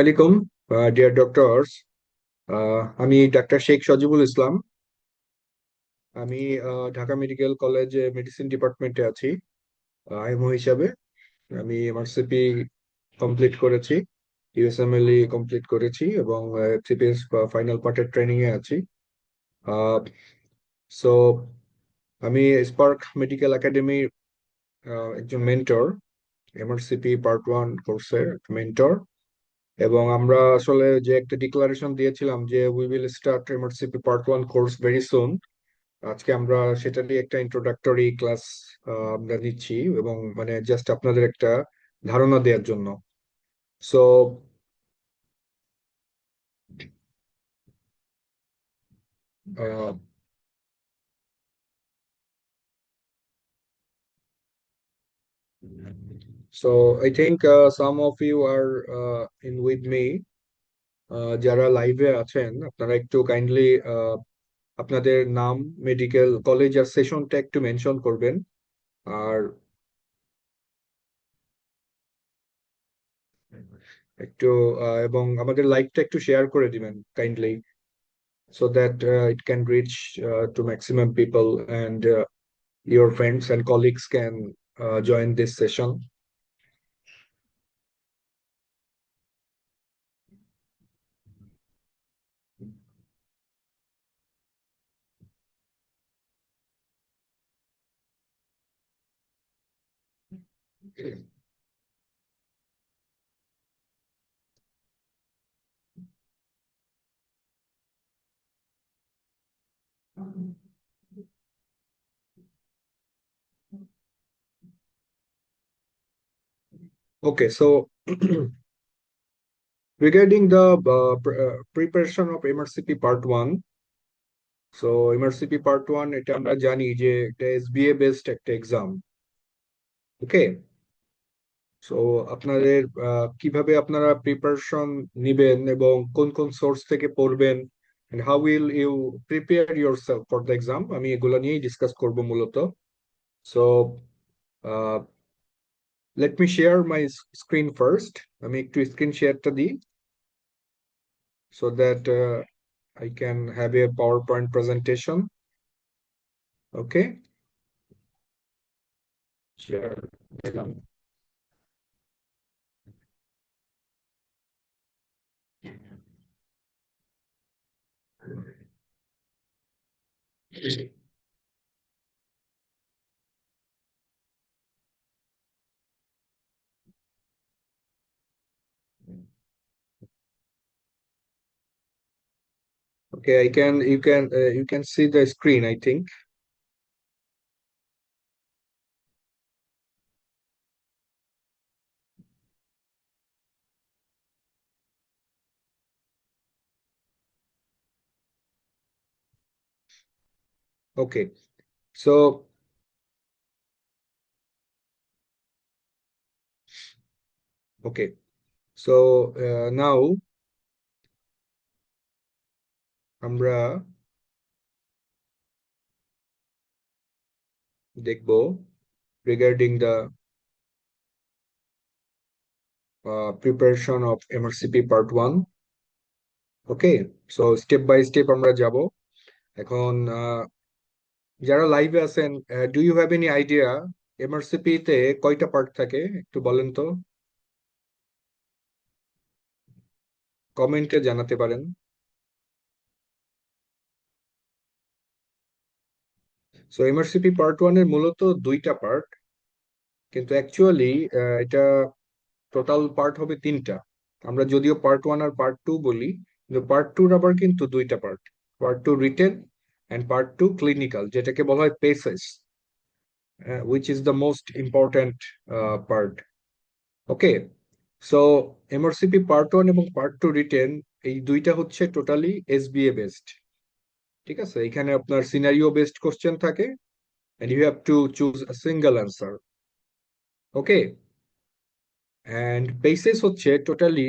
আলাইকুম deer doctors. আমি doctor Sheikh Sajibul ইসলাম। আমি ঢাকা মেডিকেল কলেজে মেডিসিন ডিপার্টমেন্টে আছি আইএমও হিসাবে। আমি এমআরসিপি কমপ্লিট করেছি, ইউএসএমএলই কমপ্লিট করেছি এবং সিপিএস ফাইনাল পার্টের ট্রেনিং এ আছি। সো আমি স্পার্ক মেডিকেল একাডেমির একজন মেন্টর, এমআরসিপি পার্ট ওয়ান কোর্সের মেন্টর। এবং আমরা আসলে যে একটা ডিক্লারেশন দিয়েছিলাম যে we will start MRCP part one course very soon. আজকে আমরা সেটারই একটা ইন্ট্রোডাক্টরি ক্লাস আমরা নিচ্ছি, এবং মানে জাস্ট আপনাদের একটা ধারণা দেওয়ার জন্য। So so I think some of you are in with me. যারা লাইভে আছেন আপনারা একটু কাইন্ডলি আপনাদের নাম, মেডিকেল কলেজ আর সেশনটা একটু মেনশন করবেন। আর একটু এবং আমাদের লাইভটা একটু শেয়ার করে দিবেন kindly, so that it can reach to maximum people, and your friends and colleagues can join this session. Okay, so regarding the preparation of MRCP Part 1, so MRCP Part 1 এটা আমরা জানি যে এটা এসবিএ বেসড একটা exam. ওকে, so আপনাদের কিভাবে আপনারা preparation নিবেন এবং কোন কোন সোর্স থেকে পড়বেন, and how will you prepare yourself for the exam, আমি এগুলো নিয়েই ডিসকাস করব মূলত। So let me share my screen first. আমি একটু স্ক্রিন শেয়ারটা দিই so that I can have a PowerPoint presentation. Okay, share দিলাম। Okay, I can you can see the screen, I think. Okay, so okay, so now আমরা দেখব regarding the preparation of MRCP Part 1. Okay, so step by step আমরা যাব এখন। যারা লাইভে আছেন, do you have any idea MRCP তে কয়টা পার্ট থাকে একটু বলেন তো, কমেন্টে জানাতে পারেন। সো এমআরসিপি পার্ট ওয়ান এর মূলত দুইটা পার্ট, কিন্তু অ্যাকচুয়ালি এটা টোটাল পার্ট হবে তিনটা। আমরা যদিও পার্ট ওয়ান আর পার্ট টু বলি, কিন্তু পার্ট টুর আবার কিন্তু দুইটা part, part two written and part two clinical, যেটাকে বলা হয় PACES, which is the most important part. Okay, so MRCP part one এবং পার্ট টু রিটেন এই দুইটা হচ্ছে টোটালি এসবিএ বেসড। ঠিক আছে, এখানে আপনার সিনারিও বেসড কোশ্চেন থাকে and you have to choose a single answer. Okay, and basis হচ্ছে টোটালি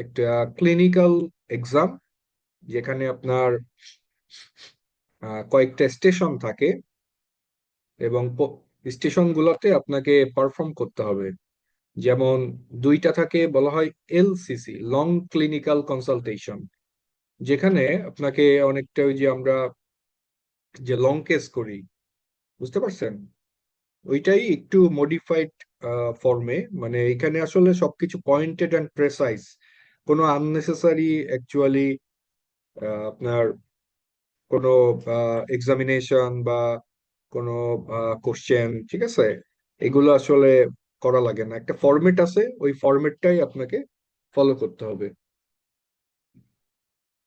একটা ক্লিনিক্যাল এক্সাম, যেখানে আপনার কয়েকটা স্টেশন থাকে এবং স্টেশন গুলোতে আপনাকে পারফর্ম করতে হবে। যেমন দুইটা থাকে, বলা হয় এলসিসি, লং ক্লিনিক্যাল কনসালটেশন, যেখানে আপনাকে অনেকটা ওই যে আমরা যে লং কেস করি, বুঝতে পারছেন, ওইটাই একটু মডিফাইড ফর্মে। মানে এখানে আসলে সবকিছু পয়েন্টেড অ্যান্ড প্রেসাইজ, কোনো আননেসেসারি অ্যাকচুয়ালি আপনার কোনো এক্সামিনেশন বা কোনো কোশ্চেন, ঠিক আছে, এগুলো আসলে করা লাগে না। একটা ফরম্যাট আছে, ওই ফরম্যাটটাই আপনাকে ফলো করতে হবে,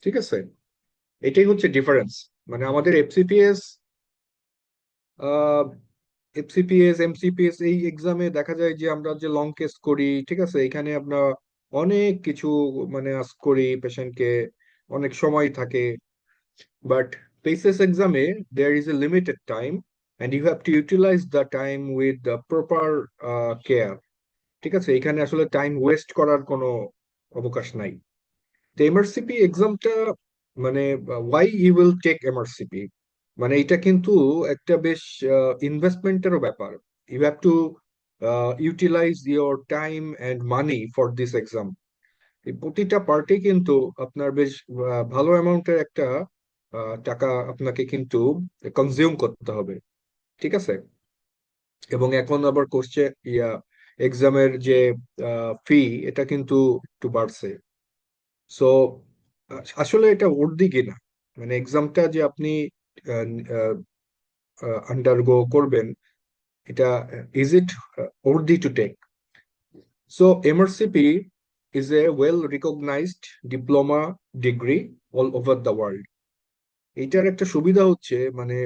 ঠিক আছে। এটাই হচ্ছে ডিফারেন্স। মানে আমাদের এফসিপিএস এমসিপিএস এই এক্সামে দেখা যায় যে আমরা যে লং কেস করি, ঠিক আছে, এখানে আমরা অনেক কিছু মানে আস্ক করি পেশেন্টকে, অনেক সময় থাকে। বাট পেসেস এক্সামে there is a limited time, and you have to utilise the time with the proper care, ঠিক আছে। এখানে আসলে টাইম ওয়েস্ট করার কোনো অবকাশ নাই। তো এমআরসিপি এক্সামটা মানে, why you will take MRCP, মানে এটা কিন্তু একটা বেশ ইনভেস্টমেন্টেরও ব্যাপার। You have to utilise your time and money for this exam. এই প্রতিটা পার্টে কিন্তু আপনার বেশ ভালো অ্যামাউন্টের একটা টাকা আপনাকে কিন্তু কনজিউম করতে হবে, ঠিক আছে। এবং এখন আবার কোশ্চেন এক্সামের যে ফি, এটা কিন্তু একটু বাড়ছে। সো আসলে এটা ওর দিকে না, মানে এক্সামটা যে আপনি আন্ডারগো করবেন, এটা is it worthy to take? So MRCP is a well recognized diploma degree all over the world. এটার একটা সুবিধা হচ্ছে মানে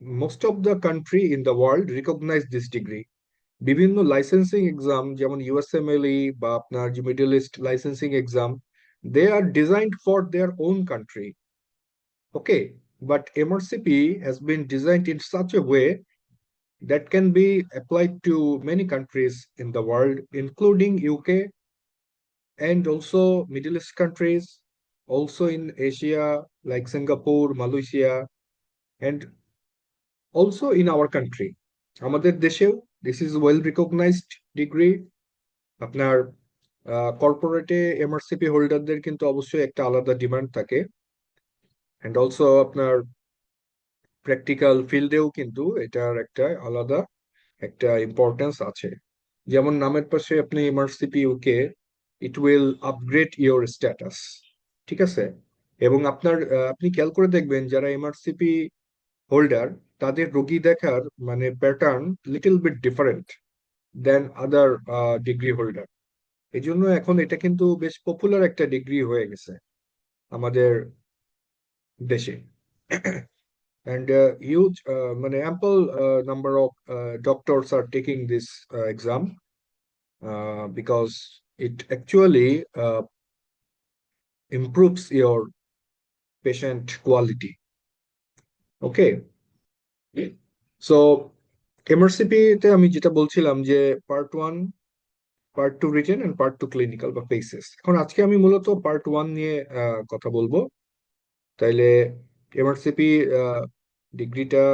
most of the country in the world recognise this degree. বিভিন্ন লাইসেন্সিং এক্সাম যেমন ইউএসএমএলই বা আপনার যে Middle East licensing exam, they are designed for their own country, okay, but MRCP has been designed in such a way that can be applied to many countries in the world, including UK and also Middle East countries, also in Asia like Singapore, Malaysia, and also in our country. আমাদের দেশেও this is well recognized degree. আপনার কর্পোরেটে MRCP হোল্ডারদের কিন্তু অবশ্যই একটা আলাদা demand থাকে, and also আপনার প্র্যাকটিক্যাল ফিল্ডেও কিন্তু এটার একটা আলাদা একটা ইম্পর্টেন্স আছে। যেমন নামের পাশে আপনি MRCP UK, it will upgrade your status, ঠিক আছে। এবং আপনার আপনি খেয়াল করে দেখবেন যারা এমআরসিপি হোল্ডার, তাদের রোগী দেখার মানে প্যাটার্ন লিটল বিট ডিফারেন্ট দেন আদার ডিগ্রি হোল্ডার। এই জন্য এখন এটা কিন্তু বেশ পপুলার একটা ডিগ্রি হয়ে গেছে আমাদের দেশে। and huge মানে ample number of doctors are taking this exam because it actually improves your patient quality. Okay, so MRCP তে আমি যেটা বলছিলাম যে part one, part two written and part two clinical বা পেসেস। এখন আজকে আমি মূলত পার্ট ওয়ান নিয়ে কথা বলবো। তাইলে এমআরসিপি ডিগ্রিটা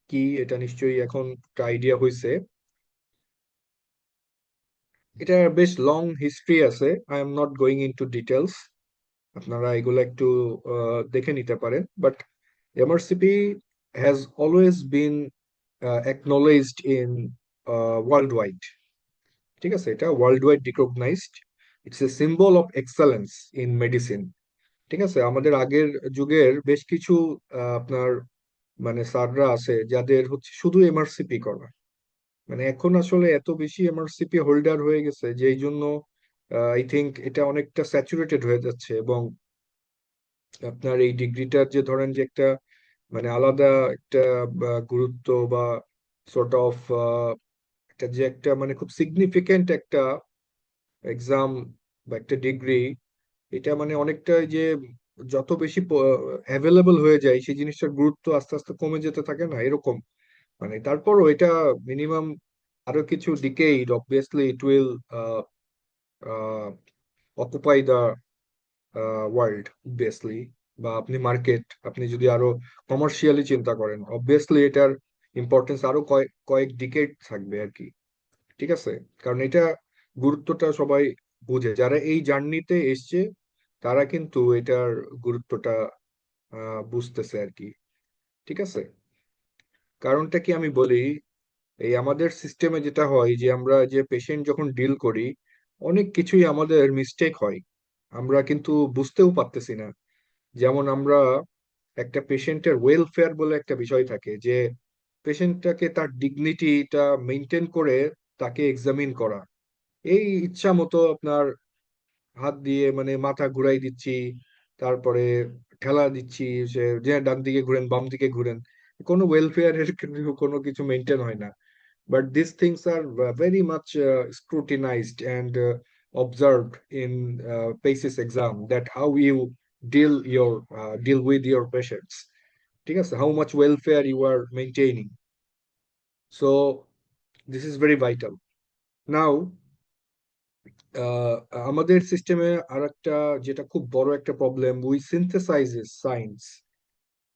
কি, এটা নিশ্চয়ই এখন একটা আইডিয়া হয়েছে। এটা বেশ লং হিস্ট্রি আছে, I am not going into details, আপনারা এগুলো একটু দেখে নিতে পারেন। But MRCP has always been acknowledged in worldwide, ঠিক আছে, এটা worldwide recognised. It's a symbol of excellence in medicine, ঠিক আছে। আমাদের আগের যুগের বেশ কিছু আপনার মানে স্যাররা আছে যাদের হচ্ছে শুধু এমআরসিপি করা। মানে এখন আসলে এত বেশি এমআরসিপি হোল্ডার হয়ে গেছে যে এই জন্য আই থিংক এটা অনেকটা স্যাচুরেটেড হয়ে যাচ্ছে। এবং আপনার এই ডিগ্রিটার যে ধরেন যে একটা মানে আলাদা একটা গুরুত্ব বা সর্ট অফ এটা যে একটা মানে খুব সিগনিফিকেন্ট একটা এক্সাম বা একটা ডিগ্রি, এটা মানে অনেকটা এই যে যত বেশি অ্যাভেলেবল হয়ে যায় সেই জিনিসটার গুরুত্ব আস্তে আস্তে কমে যেতে থাকে না এরকম। মানে তারপরও এটা মিনিমাম আরো কিছু decade obviously it will occupy the world obviously. বা আপনি মার্কেট, আপনি যদি আরো কমার্শিয়ালি চিন্তা করেন, অবভিয়াসলি এটার ইম্পর্টেন্স আরো কয়েক কয়েক ডিকেড থাকবে আর কি, ঠিক আছে। কারণ এটা গুরুত্বটা সবাই বুঝে, যারা এই জার্নিতে এসছে তারা কিন্তু এটার গুরুত্বটা বুঝতেছে আর কি। ঠিক আছে, কারণটা কি আমি বলি, এই আমাদের সিস্টেমে যেটা হয় যে আমরা যে পেশেন্ট যখন ডিল করি, অনেক কিছুই আমাদের মিস্টেক হয়, আমরা কিন্তু বুঝতেও পারতেছি না। যেমন আমরা একটা পেশেন্টের ওয়েলফেয়ার বলে একটা বিষয় থাকে, যে পেশেন্টটাকে তার ডিগনিটিটা মেনটেন করে তাকে এক্সামিন করা। এই ইচ্ছা মতো আপনার হাত দিয়ে মানে মাথা ঘুরাই দিচ্ছি, তারপরে ঠেলা দিচ্ছি, সে যে ডান দিকে ঘুরেন বাম দিকে ঘুরেন, কোনো ওয়েলফেয়ারের কোনো কিছু মেনটেন হয় না। But these things are very much scrutinized and observed in PACES exam, that how you deal with your patients. ঠিক আছে, how much welfare you are maintaining. So this is very vital. Now uh, আমাদের সিস্টেমে আর একটা যেটা খুব বড় একটা problem, we সিনথেসাইজেস science,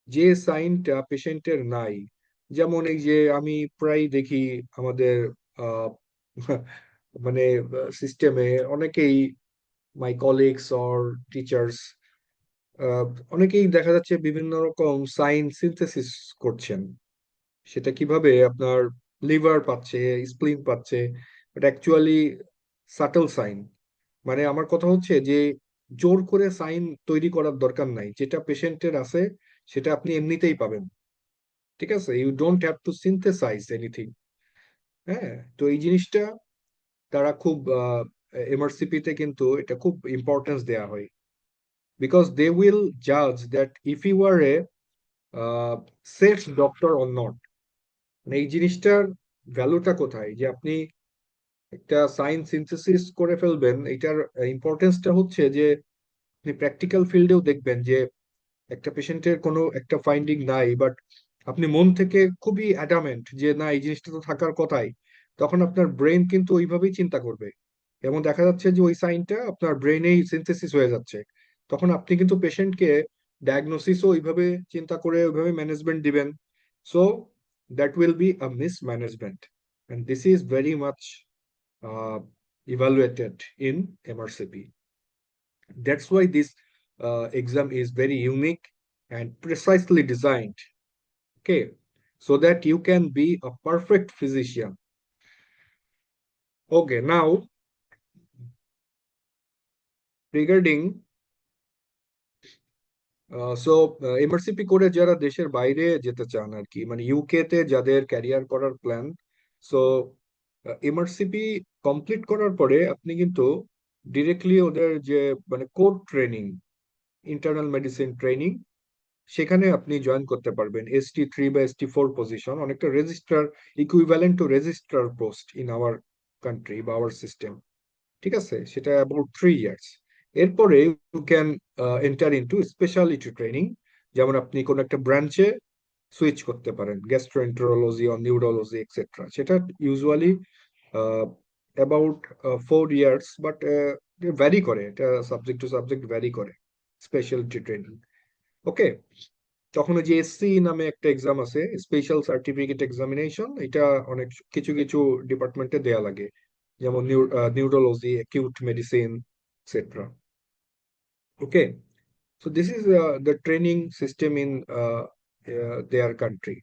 যে সাইনটা পেশেন্টের নাই। যেমন এই যে আমি প্রায় দেখি আমাদের আহ, মানে সিস্টেমে অনেকেই, মাই কলিগস অর টিচার্স, অনেকেই দেখা যাচ্ছে বিভিন্ন রকম সাইন সিনথেসিস করছেন। সেটা কিভাবে আপনার লিভার পাচ্ছে, স্প্লিন পাচ্ছে, বাট অ্যাকচুয়ালি সাটল সাইন। মানে আমার কথা হচ্ছে যে জোর করে সাইন তৈরি করার দরকার নাই, যেটা পেশেন্টের আছে সেটা আপনি এমনিতেই পাবেন। ঠিক আছে, you don't have to synthesise anything. হ্যাঁ, তো এই জিনিসটা তারা খুব এমআরসিপি তে কিন্তু এটা খুব ইম্পর্টেন্স দেয়া হয়, বিকজ দে উইল জাজ that if you are a safe doctor or not. এই জিনিসটার ভ্যালুটা কোথায়, যে আপনি একটা সাইন সিনথেসিস করে ফেলবেন, এটার ইম্পর্টেন্সটা হচ্ছে যে আপনি প্র্যাকটিক্যাল ফিল্ডেও দেখবেন যে একটা পেশেন্টের কোনো একটা ফাইন্ডিং নাই, বাট আপনি মন থেকে খুবই অ্যাডামেন্ট যে না এই জিনিসটা তো থাকার কথাই, তখন আপনার ব্রেন কিন্তু ওইভাবেই চিন্তা করবে, এবং দেখা যাচ্ছে যে ওই সাইনটা আপনার ব্রেনেই সিনথেসিস হয়ে যাচ্ছে। তখন আপনি কিন্তু পেশেন্টকে ডায়াগনোসিসও ওইভাবে চিন্তা করে ওইভাবে ম্যানেজমেন্ট দিবেন। So that will be a mismanagement, and this is very much evaluated in MRCP. That's why this exam is very unique and precisely designed, okay, so that you can be a perfect physician. Okay, now regarding so MRCP করে যারা দেশের বাইরে যেতে চান আর কি, মানে UK তে যাদের ক্যারিয়ার করার প্ল্যান, সো এমআরসিপি কমপ্লিট করার পরে আপনি কিন্তু ডিরেক্টলি ওদের যে মানে core training, internal medicine training, সেখানে আপনি জয়েন করতে পারবেন। ST3 বা ST4 পজিশন, অনেকটা registrar, equivalent to registrar post in our country বা আওয়ার সিস্টেম। ঠিক আছে, সেটা অ্যাবাউট 3 ইয়ার্স। এরপরে you can enter into speciality training, যেমন আপনি কোন একটা ব্রাঞ্চে সুইচ করতে পারেন, গ্যাস্ট্রোএন্টারোলজি অর নিউরোলজি এক্সেট্রা। সেটা usually about 4 years, but vary করে, এটা সাবজেক্ট টু সাবজেক্ট ভ্যারি করে স্পেশালিটি ট্রেনিং। ওকে, তখন ওই যে SC নামে একটা এক্সাম আছে, স্পেশাল সার্টিফিকেট এক্সামিনেশন, এটা অনেক কিছু কিছু ডিপার্টমেন্টে দেয়া লাগে, যেমন neurology, acute medicine etcetera. Okay, so this is the training system in their country.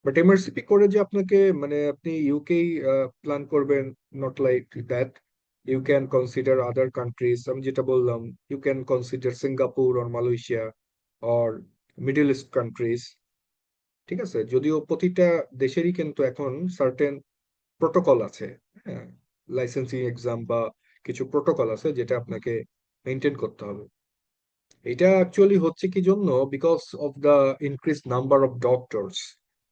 But MRCP করে যে আপনাকে মানে আপনি ইউকেই প্ল্যান করবেন, not like that. You can consider other countries, আমি যেটা বললাম, you can consider Singapore or Malaysia or Middle East countries. ঠিক আছে, যদিও প্রতিটা দেশেরই কিন্তু এখন সার্টেন প্রোটোকল আছে, হ্যাঁ, লাইসেন্সিং এক্সাম বা কিছু প্রোটোকল আছে যেটা আপনাকে মেনটেন করতে হবে। এটা অ্যাকচুয়ালি হচ্ছে কি জন্য, because of the increase number of doctors.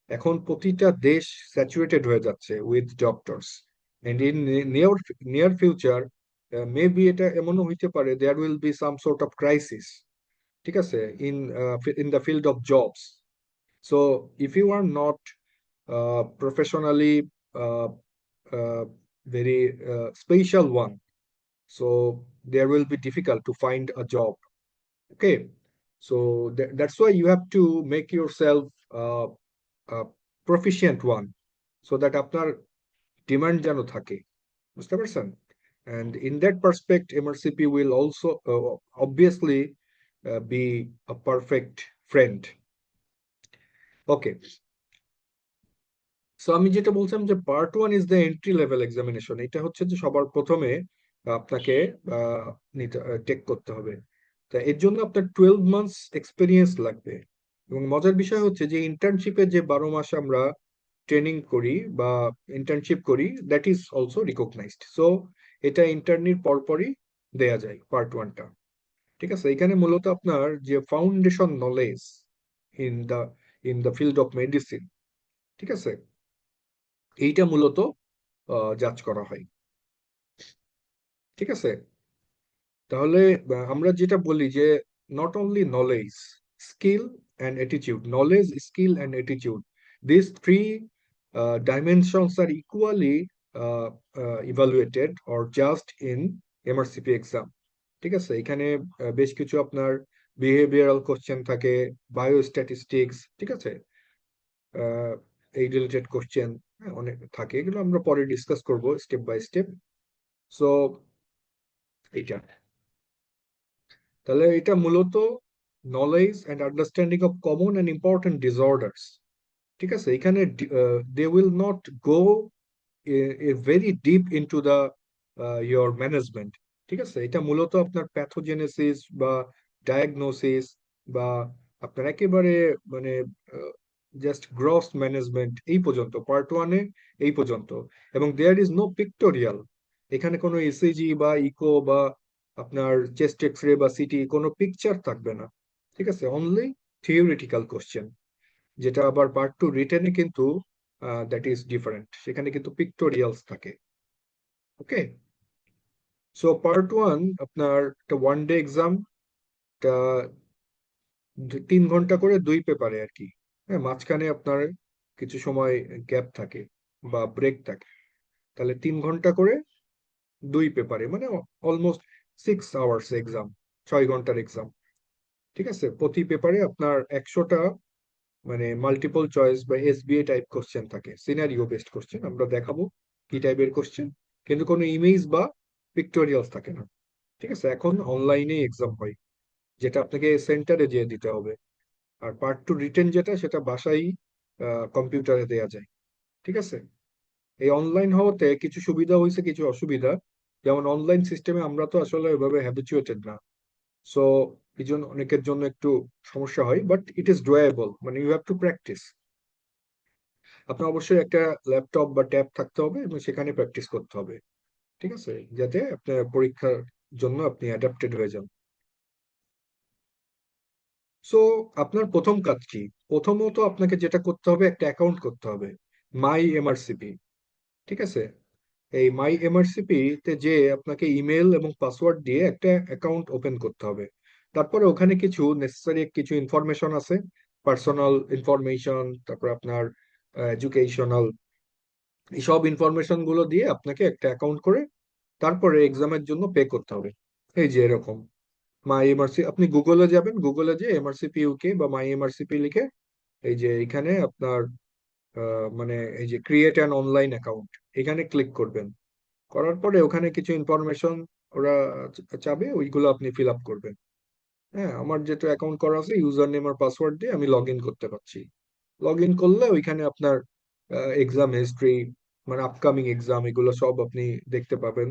এখন প্রতিটা দেশ স্যাচুরেটেড হয়ে যাচ্ছে with doctors, and in near near future maybe এটা এমনও হইতে পারে there will be some sort of crisis. ঠিক আছে, in the field of jobs. So if you are not professionally uh, uh, very special one, so there will be difficult to find a job. Okay, so that's why you have to make yourself a proficient one, so that আপনার demand যেন থাকে, বুঝতে পারছেন? and in that perspective MRCP will also obviously be a perfect friend. Okay, so আমি যেটা বলছিলাম যে part one is the entry level examination, এটা হচ্ছে যে সবার প্রথমে আপনাকে টেক করতে হবে। তা এর জন্য আপনার 12 মান্থস এক্সপিরিয়েন্স লাগবে। এবং মজার বিষয় হচ্ছে যে ইন্টার্নশিপে যে 12 মাস আমরা ট্রেনিং করি বা ইন্টার্নশিপ করি, that is also recognised. So এটা ইন্টার্নির পরপরই দেয়া যায় পার্ট ওয়ানটা। ঠিক আছে, এখানে মূলত আপনার যে foundation knowledge in the field of medicine, ঠিক আছে, এইটা মূলত জাজ করা হয়। ঠিক আছে, তাহলে আমরা যেটা বলি যে not only knowledge, skill and attitude, knowledge skill and attitude, this three dimensions are equally evaluated or judged in MRCP exam. ঠিক আছে, এখানে বেশ কিছু আপনার বিহেভিয়ারাল কোশ্চেন থাকে, বায়োস্ট্যাটিস্টিক্স, ঠিক আছে, আহ, এই রিলেটেড কোশ্চেন অনেক থাকে, এগুলো আমরা পরে ডিসকাস করব স্টেপ বাই স্টেপ। সো এইটা, তাহলে এটা মূলত knowledge and understanding of common and important disorders. ঠিক আছে, এখানে they will not go very deep into the your management. ঠিক আছে, এটা মূলত আপনার প্যাথোজেনেসিস বা ডায়াগনোসিস বা আপনার একেবারে মানে জাস্ট গ্রস ম্যানেজমেন্ট এই পর্যন্ত, পার্ট ওয়ানে এই পর্যন্ত। এবং দেয়ার ইজ নো পিক্টোরিয়াল, এখানে কোনো ইসিজি বা ইকো বা আপনার চেস্ট এক্স রে বা সিটি কোনো পিকচার থাকবে না। ঠিক আছে, অনলি থিওরিটিক্যাল কোশ্চেন, যেটা আবার পার্ট টু রিটেনে কিন্তু দ্যাট ইজ ডিফারেন্ট, সেখানে কিন্তু পিক্টোরিয়ালস থাকে। ওকে, সো পার্ট ওয়ান আপনার একটা ওয়ান ডে এক্সাম, 3 ঘন্টা করে 2 পেপারে আর কি। হ্যাঁ, মাঝখানে আপনার কিছু সময় গ্যাপ থাকে বা ব্রেক থাকে, তাহলে 3 ঘন্টা করে 2 পেপারে, মানে অলমোস্ট 6 আওয়ার্স এক্সাম, 6 ঘন্টার এক্সাম। ঠিক আছে, প্রতি পেপারে আপনার 100টা মানে মাল্টিপল চয়েস বা এসবিএ টাইপ কোশ্চেন থাকে, সিনারিও বেসড কোশ্চেন, আমরা দেখাবো কি টাইপের কোশ্চেন, কিন্তু কোনো ইমেজ বা পিক্টোরিয়ালস থাকে না। ঠিক আছে, এখন অনলাইনে এক্সাম হয়, যেটা আপনাকে সেন্টারে যেয়ে দিতে হবে। আর পার্ট টু রিটেন যেটা, সেটা বাসায় কম্পিউটারে দেয়া যায়। ঠিক আছে, এই অনলাইন হওয়াতে কিছু সুবিধা হয়েছে, কিছু অসুবিধা। যেমন অনলাইন সিস্টেমে আমরা তো আসলে ওইভাবে হ্যাবিচুয়েটেড না, সো এই জন্য অনেকের জন্য একটু সমস্যা হয়, বাট ইট ইজ ডুয়েবল, মানে ইউ হ্যাভ টু প্র্যাকটিস। আপনার অবশ্যই একটা ল্যাপটপ বা ট্যাব থাকতে হবে এবং সেখানে প্র্যাকটিস করতে হবে। ঠিক আছে, যাতে আপনার পরীক্ষার জন্য আপনি অ্যাডাপ্টেড হয়ে যান। সো আপনার প্রথম কাজ কি? প্রথমত আপনাকে যেটা করতে হবে, একটা অ্যাকাউন্ট করতে হবে, মাই এমআরসিপি। ঠিক আছে, এই মাই এমআরসিপি তে যে আপনাকে ইমেল এবং পাসওয়ার্ড দিয়ে একটা অ্যাকাউন্ট ওপেন করতে হবে। তারপরে ওখানে কিছু নেসেসারি কিছু ইনফরমেশন আছে, পার্সোনাল ইনফরমেশন, তারপর আপনার এডুকেশনাল, এই সব ইনফরমেশন গুলো দিয়ে আপনাকে একটা অ্যাকাউন্ট করে তারপরে এক্সামের জন্য পে করতে হবে। এই যে এরকম মাই এমআরসি, আপনি গুগলে যাবেন, গুগলে যে এমআরসিপি ইউকে বা মাই এমআরসিপি লিখে এই যে এখানে আপনার মানে এই যে ক্রিয়েট অ্যান অনলাইন অ্যাকাউন্ট, এখানে ক্লিক করবেন। করার পরে ওখানে কিছু ইনফরমেশন ওরা চাবে, ওইগুলো আপনি ফিল আপ করবেন। হ্যাঁ, আমার যেটা অ্যাকাউন্ট করা আছে, ইউজার নেম আর পাসওয়ার্ড দিয়ে আমি লগ ইন করতে পারছি। লগ ইন করলে ওইখানে আপনার এক্সাম হিস্ট্রি, মানে আপকামিং এক্সাম, এগুলো সব আপনি দেখতে পাবেন।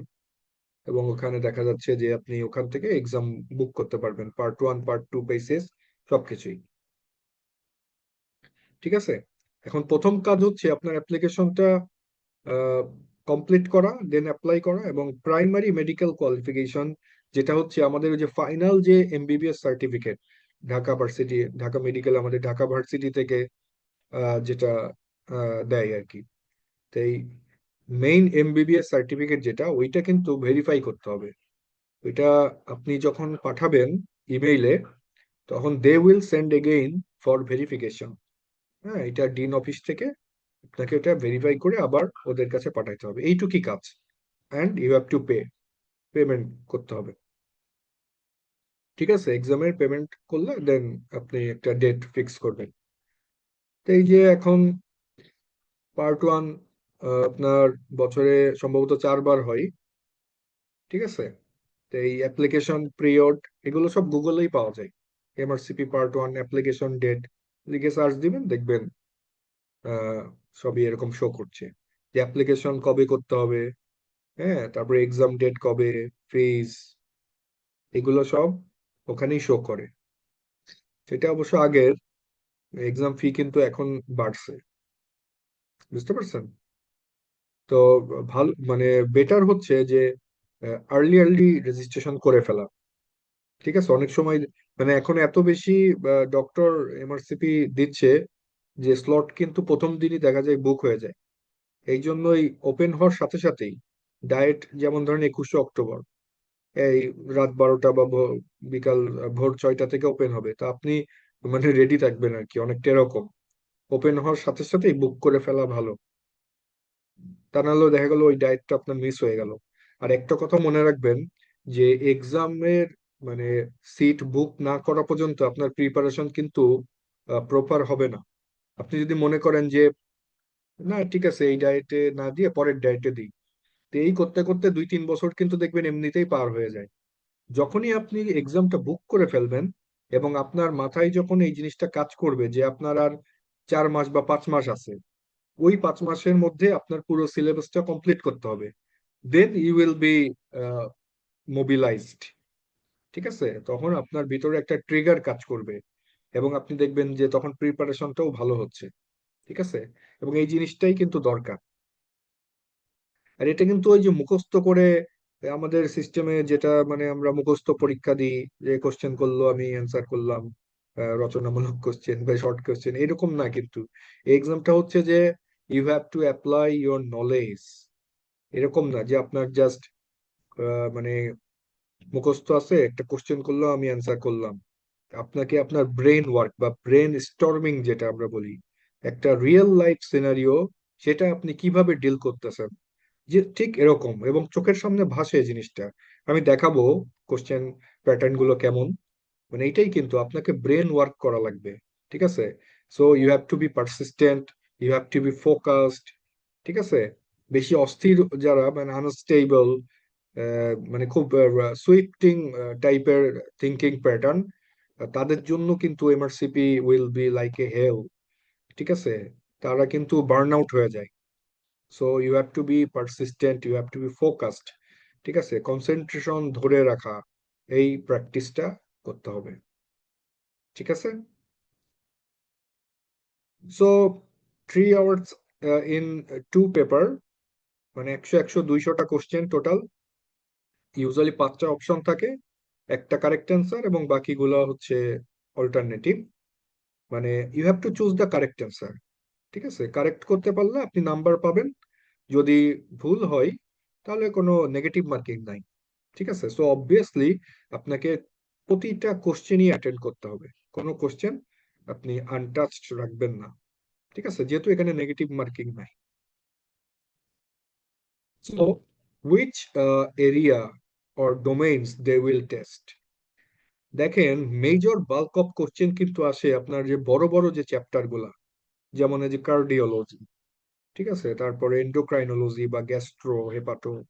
এবং ওখানে দেখা যাচ্ছে যে আপনি ওখান থেকে এক্সাম বুক করতে পারবেন, part one part two basis সবকিছুই। ঠিক আছে, এখন প্রথম কাজ হচ্ছে আপনার অ্যাপ্লিকেশনটা কমপ্লিট করা, দেন অ্যাপ্লাই করা, এবং প্রাইমারি মেডিকেল কোয়ালিফিকেশন, যেটা হচ্ছে আমাদের ওই যে ফাইনাল যে MBBS certificate, Dhaka varsity, Dhaka medical, আমাদের ঢাকা ভার্সিটি থেকে যেটা দেয় আর কি। তো এই মেইন এমবিবিএস সার্টিফিকেট যেটা, ওইটা কিন্তু ভেরিফাই করতে হবে। ওইটা আপনি যখন পাঠাবেন ইমেইলে, তখন they will send again for verification. হ্যাঁ, এটা ডিন অফিস থেকে আপনাকে এটা ভেরিফাই করে আবার ওদের কাছে পাঠাইতে হবে, এইটুকুই কাজ। And you have to pay, payment করতে হবে। ঠিক আছে, এক্সামের পেমেন্ট করলে দেন আপনি একটা ডেট ফিক্স করবেন। তো এই যে এখন পার্ট ওয়ান আপনার বছরে সম্ভবত 4 বার হয়। ঠিক আছে? তো এই অ্যাপ্লিকেশন পিরিয়ড এগুলো সব গুগলেই পাওয়া যায়। MRCP part one application date লিখে সার্চ দিবেন, দেখবেন আহ সবই এরকম শো করছে যে অ্যাপ্লিকেশন কবে করতে হবে, হ্যাঁ, তারপরে এক্সাম ডেট কবে, ফিজ, এগুলো সব ওখানেই শো করে। সেটা অবশ্য আগের, এক্সাম ফি কিন্তু এখন বাড়ছে, বুঝতে পারছেন? তো ভালো মানে বেটার হচ্ছে যে আর্লি আর্লি রেজিস্ট্রেশন করে ফেলা। ঠিক আছে, অনেক সময় মানে এখন এত বেশি ডক্টর এমআরসিপি দিচ্ছে যে স্লট কিন্তু প্রথম দিনই দেখা যায় বুক হয়ে যায়। এই জন্যই ওপেন হওয়ার সাথে সাথেই ডায়েট, যেমন ধরেন 21শে অক্টোবর, এই রাত 12টা বা বিকাল ভোর 6টা থেকে ওপেন হবে, তো আপনি মানে রেডি থাকবেন আর কি, অনেকটা এরকম। ওপেন হওয়ার সাথে সাথেই বুক করে ফেলা ভালো, তা নাহলে দেখা গেল ওই ডায়েটটা আপনার মিস হয়ে গেল। আর একটা কথা মনে রাখবেন যে এক্সামের মানে সিট বুক না করা পর্যন্ত আপনার প্রিপারেশন কিন্তু প্রপার হবে না। আপনি যদি মনে করেন যে না ঠিক আছে এই ডায়েটে না দিয়ে পরের ডায়েটে দিই, তো এই করতে করতে 2-3 বছর কিন্তু দেখবেন এমনিতেই পার হয়ে যায়। যখনই আপনি এক্সামটা বুক করে ফেলবেন এবং আপনার মাথায় যখন এই জিনিসটা কাজ করবে যে আপনার আর 4 মাস বা 5 মাস আছে, ওই 5 মাসের মধ্যে আপনার পুরো সিলেবাসটা কমপ্লিট করতে হবে, then you will be mobilised. ঠিক আছে, তখন আপনার ভিতরে একটা ট্রিগার কাজ করবে এবং আপনি দেখবেন যে তখন প্রিপারেশনটাও ভালো হচ্ছে। ঠিক আছে, এবং এই জিনিসটাই কিন্তু দরকার। আর এটা কিন্তু ওই যে মুখস্থ করে আমাদের সিস্টেমে যেটা মানে আমরা মুখস্থ পরীক্ষা দিই, যে কোশ্চেন করলো আমি অ্যান্সার করলাম, রচনামূলক কোশ্চেন বা শর্ট কোশ্চেন, এরকম না কিন্তু। এই এক্সামটা হচ্ছে যে you have to apply your knowledge. এরকম না যে আপনার জাস্ট মানে মুখস্থ আছে, একটা কোশ্চেন করলো আমি অ্যান্সার করলাম। আপনাকে আপনার ব্রেন ওয়ার্ক বা ব্রেন স্টর্মিং যেটা আমরা বলি, একটা রিয়েল লাইফ সিনারিও, সেটা আপনি কিভাবে ডিল করতেছেন, যে ঠিক এরকম, এবং চোখের সামনে ভাসে জিনিসটা। আমি দেখাবো কোশ্চেন প্যাটার্ন গুলো কেমন, মানে এইটাই কিন্তু আপনাকে ব্রেন ওয়ার্ক করা লাগবে। ঠিক আছে, so you have to be persistent, you have to be focused. ঠিক আছে, বেশি অস্থির যারা মানে আনস্টেবল, মানে খুব সুইফটিং টাইপের থিঙ্কিং প্যাটার্ন, তাদের জন্য কিন্তু MRCP will be like a hell. ঠিক আছে, তারা কিন্তু বার্ন আউট হয়ে যায়। So you have to be persistent, you have to be focused. ঠিক আছে, কনসেন্ট্রেশন ধরে রাখা, এই প্র্যাকটিসটা করতে হবে। ঠিক আছে, সো 3 আওয়ার্স ইন 2 পেপার, মানে 100 100 200টা কোশ্চেন টোটাল। ইউজুয়ালি 5টা অপশন থাকে, একটা কারেক্ট অ্যান্সার এবং বাকিগুলো হচ্ছে অল্টারনেটিভ। মানে you have to choose the correct answer. ঠিক আছে, কারেক্ট করতে পারলে আপনি নাম্বার পাবেন, যদি ভুল হয় তাহলে কোনো নেগেটিভ মার্কিং নাই। ঠিক আছে, সো অবভিয়াসলি আপনাকে প্রতিটা কোশ্চেনই অ্যাটেন্ড করতে হবে, কোনো কোশ্চেন আপনি আনটাচড রাখবেন না। ঠিক আছে, যেহেতু এখানে নেগেটিভ মার্কিং নাই। So which area or domains they will test. দেখেন মেজর বাল্ক অফ কোশ্চেন কিন্তু আসে আপনার যে বড় বড় যে চ্যাপ্টার গুলা, যেমন এই যে কার্ডিওলজি, ঠিক আছে, তারপরে এন্ডোক্রাইনোলজি বা গ্যাস্ট্রো হেপাটো,